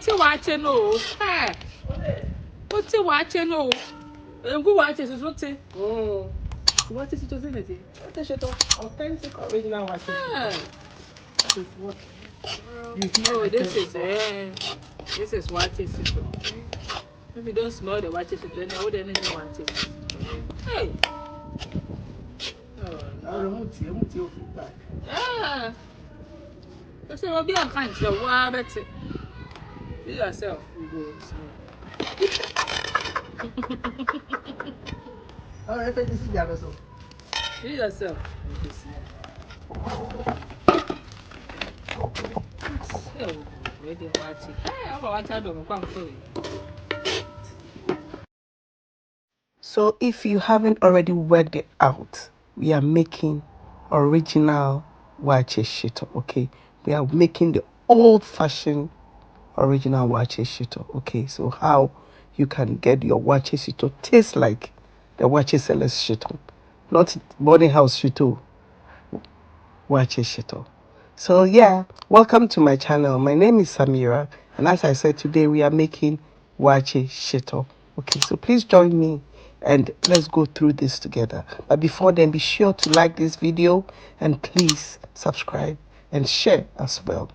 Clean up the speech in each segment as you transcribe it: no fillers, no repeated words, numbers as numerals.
What you watching? No. Hey. What you watching? No. Who watches is what? What is it? What is it? Authentic original Waakye Shito. Oh, this is Waakye Shito. If you don't smell the Waakye Shito, then I wouldn't even want it. Hey. Oh, yeah. So I'll be a kind of better. You yourself will go smell. Oh, if it is the other so. You yourself will go smell. So if you haven't already worked it out, we are making original Waakye Shito, okay? We are making the old-fashioned original Waakye Shito, okay? So how you can get your Waakye Shito taste like the Waakye sellers Shito, not boarding house Shito, Waakye Shito. So yeah, welcome to my channel. My name is Samira, and as I said, today we are making Waakye Shito. Okay, so please join me and let's go through this together. But before then, be sure to like this video and please subscribe and share as well.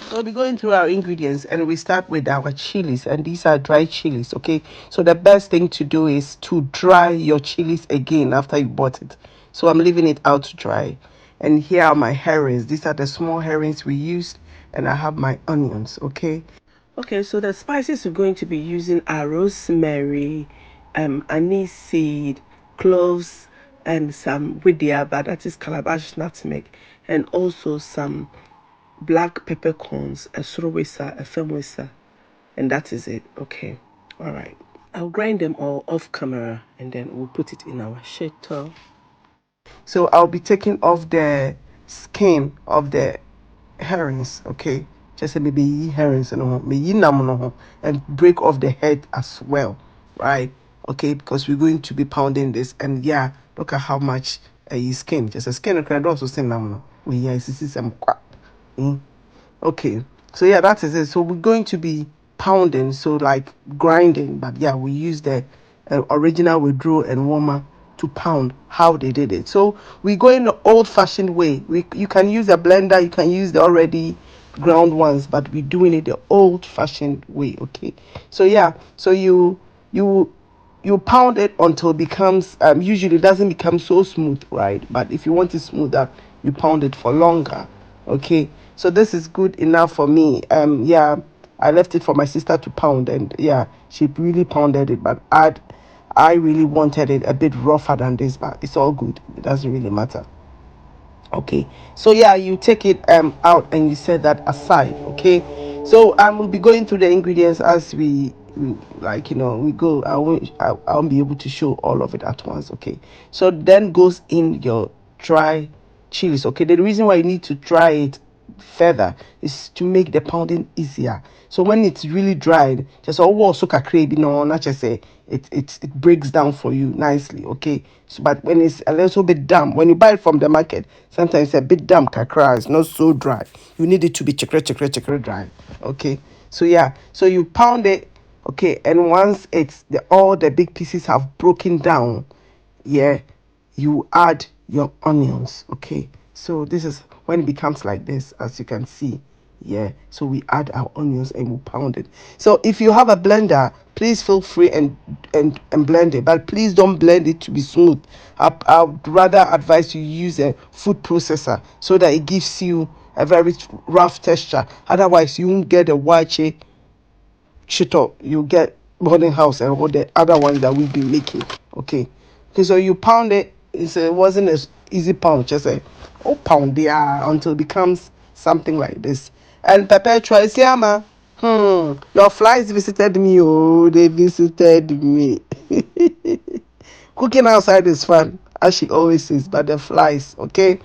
So we'll be going through our ingredients and we start with our chilies, and these are dry chilies, okay? So the best thing to do is to dry your chilies again after you bought it. So I'm leaving it out to dry. And here are my herrings. These are the small herrings we used, and I have my onions, okay? Okay, so the spices we're going to be using are rosemary, aniseed, cloves, and some widiaba, that is Calabash Nutmeg, and also some black peppercorns, a surowesa, a femwesa, and that is it. Okay, all right. I'll grind them all off camera and then we'll put it in our shito. So I'll be taking off the skin of the herrings, okay? Just say maybe herrings and break off the head as well, right? Okay, because we're going to be pounding this, and yeah, look at how much skin. Just a skin can also say we see some. Okay, so yeah, that is it. So we're going to be pounding, so like grinding, but yeah, we use the original withdraw and warmer to pound how they did it. So we go in the old-fashioned way. You can use a blender, you can use the already ground ones, but we're doing it the old-fashioned way. Okay, so yeah, so you pound it until it becomes usually it doesn't become so smooth, right? But if you want it smoother, you pound it for longer. Okay, so this is good enough for me. Yeah, I left it for my sister to pound, and yeah, she really pounded it, but I really wanted it a bit rougher than this, but it's all good, it doesn't really matter. Okay, so yeah, you take it out and you set that aside. Okay, so we'll be going through the ingredients as we like, we go. I won't be able to show all of it at once. Okay, so then goes in your dry chilies. Okay, the reason why you need to dry it further is to make the pounding easier. So when it's really dried, just also not just say it breaks down for you nicely. Okay, so but when it's a little bit damp, when you buy it from the market, sometimes it's a bit damp kakra, it's not so dry. You need it to be chikre dry. Okay, so yeah, so you pound it. Okay, and once all the big pieces have broken down, yeah, you add your onions. Okay, so this is when it becomes like this, as you can see. Yeah, so we add our onions and we pound it. So if you have a blender, please feel free and blend it, but please don't blend it to be smooth. I would rather advise you use a food processor so that it gives you a very rough texture. Otherwise you won't get a Waakye Shito, you get boarding house and all the other ones that we've been making. Okay, so you pound it. It wasn't as easy pound, just a pound there until it becomes something like this. And perpetual siama, your flies visited me. Oh, they visited me. Cooking outside is fun, as she always says, but the flies, okay?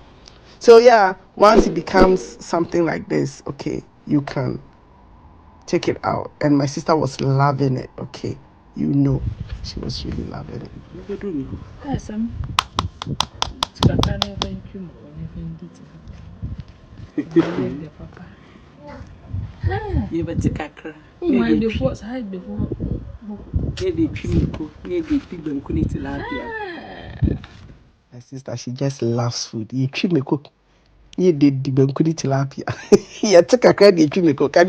So yeah, once it becomes something like this, okay, you can take it out. And my sister was loving it, okay? You know, she was really loving it. Yes, You better kakra. My divorce hide before. Maybe Chimico, maybe people couldn't tilapia. My sister, she just loves food. You treat me cook. You did the bankuni tilapia. You took a credit, you treat me cook. Did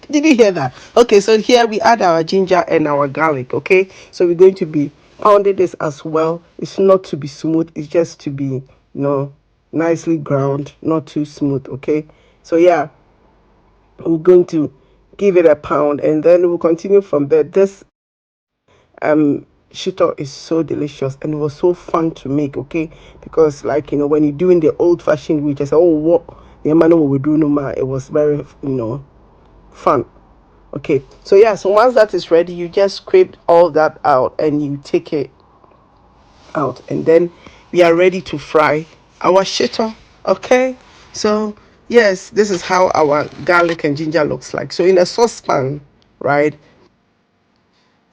you hear that? Okay, so here we add our ginger and our garlic, okay? So we're going to be pounding this as well. It's not to be smooth, it's just to be, nicely ground, not too smooth, okay? So yeah, we're going to give it a pound and then we'll continue from there. This shito is so delicious and it was so fun to make, okay? Because like when you're doing the old fashioned way, just what the man what we do no more, it was very fun. Okay, so yeah, so once that is ready, you just scrape all that out and you take it out, and then we are ready to fry our shito. Okay, so yes, this is how our garlic and ginger looks like. So in a saucepan, right,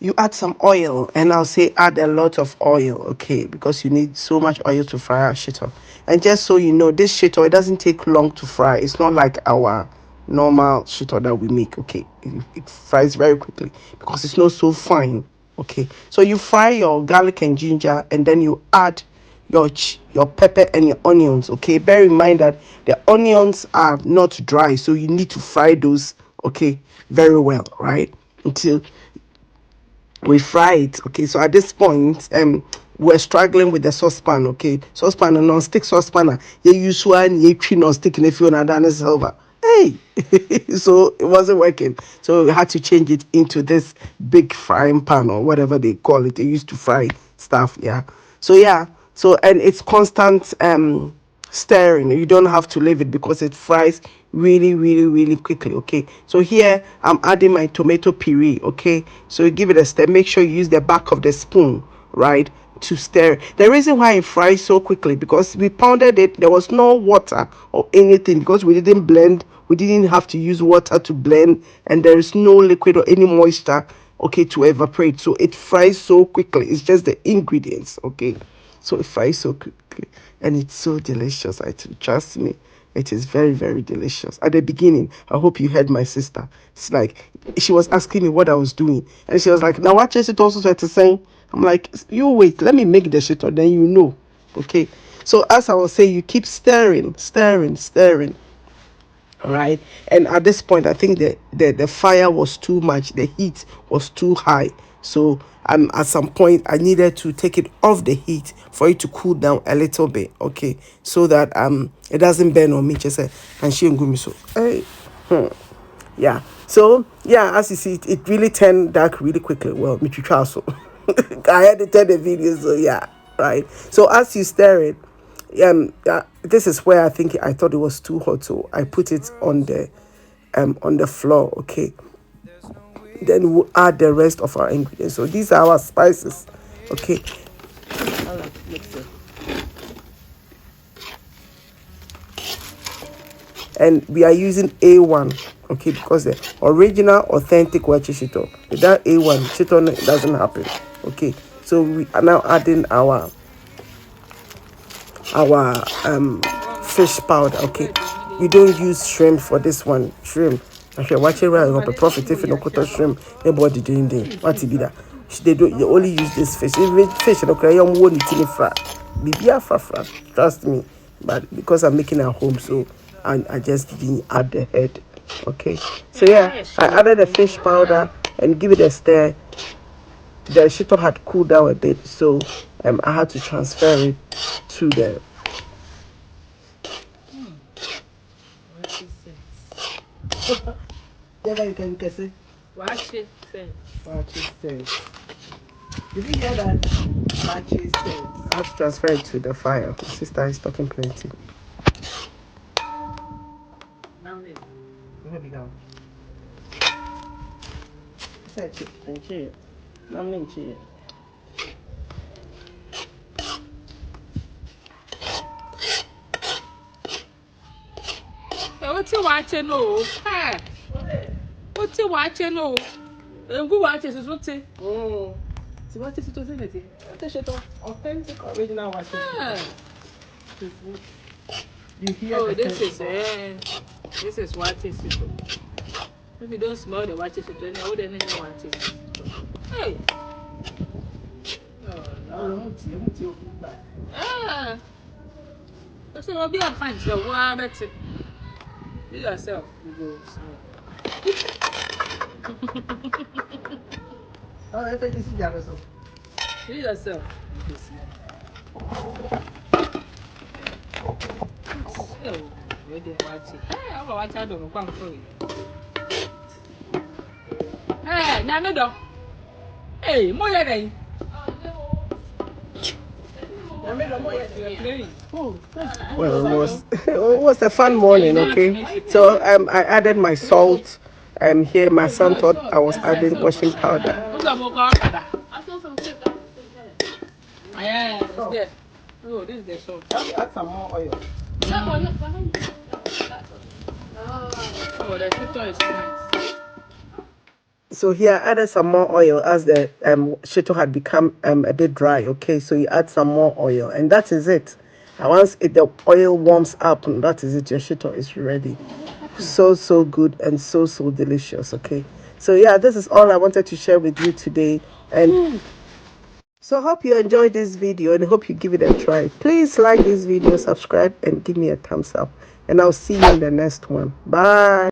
you add some oil, and I'll say add a lot of oil, okay, because you need so much oil to fry our shito. And just so you know, this shito, it doesn't take long to fry. It's not like our normal shito that we make, okay? It fries very quickly because it's not so fine, okay? So you fry your garlic and ginger, and then you add your pepper and your onions, okay? Bear in mind that the onions are not dry, so you need to fry those, okay, very well, right? Until we fry it. Okay, so at this point we're struggling with the saucepan. Okay, saucepan, a non-stick saucepan, you use one, you tree non-stick, and if you're not done silver, hey. So it wasn't working, so we had to change it into this big frying pan or whatever they call it. They used to fry stuff, yeah. So yeah, so and it's constant stirring. You don't have to leave it because it fries really, really, really quickly. Okay, so here I'm adding my tomato puree. Okay, so you give it a stir. Make sure you use the back of the spoon, right, to stir. The reason why it fries so quickly because we pounded it. There was no water or anything because we didn't blend. We didn't have to use water to blend, and there is no liquid or any moisture, okay, to evaporate. So it fries so quickly. It's just the ingredients, okay? So it fries so quickly, and it's so delicious. Trust me, it is very, very delicious. At the beginning, I hope you heard my sister. It's like she was asking me what I was doing, and she was like, "Now what is it also to say?" I'm like, "You wait, let me make the shit, or then you know." Okay. So as I was saying, you keep stirring, stirring, stirring, right? And at this point I think the fire was too much, the heat was too high. So at some point I needed to take it off the heat for it to cool down a little bit, okay, so that it doesn't burn on me. Just say and she and me so hey. Yeah, so yeah, as you see, it really turned dark really quickly. Well, me too, so I edited the video, so yeah, right. So as you stir it, this is where I thought it was too hot, so I put it on the floor. Okay, then we'll add the rest of our ingredients. So these are our spices. Okay. All right, mix it. And we are using A1, okay, because the original authentic Waakye Shito, without A1 Shito doesn't happen. Okay, so we are now adding our fish powder. Okay, we don't use shrimp for this one. Shrimp okay, watch it right up a profit if you don't cut shrimp everybody doing what it be that they only use this fish. Even fish okay, you won't eat any fry bibia fra, trust me. But because I'm making at home, so I just didn't add the head. Okay, so yeah, I added the fish powder and give it a stir. The shito had cooled down a bit, so I had to transfer it to the yeah, you can say Waakye sense. Waakye sense. Did you hear that? Waakye sense. I have to transfer it to the fire. My sister is talking plenty. Here we go. Thank you. What's your watching? No. What's your watching? No. Who watches is what's it? Mm. So what is it? What's it? Waakye Shito, authentic original Waakye Shito. You hear Oh, the this taste. is Waakye Shito. If you don't smell the Waakye Shito, then I wouldn't know Waakye Shito. Hey. So I'll be a punch. So why better? You yourself, you go smell. Oh, I think this is the other side. You yourself, you go smell. So, where they watch it? Hey, I'm watch out on one for you. Hey, Nana dog. Hey, Moya day. Well, it was a fun morning, okay? So I added my salt. Here my son thought I was adding washing powder. Yeah, it's there. Oh, this is the salt. Add some more oil. Oh, the shito is nice. So here I added some more oil as the shito had become a bit dry, okay? So you add some more oil and that is it. And once the oil warms up, that is it, your shito is ready. So good and so delicious, okay? So yeah, this is all I wanted to share with you today. And so hope you enjoyed this video and hope you give it a try. Please like this video, subscribe and give me a thumbs up. And I'll see you in the next one. Bye.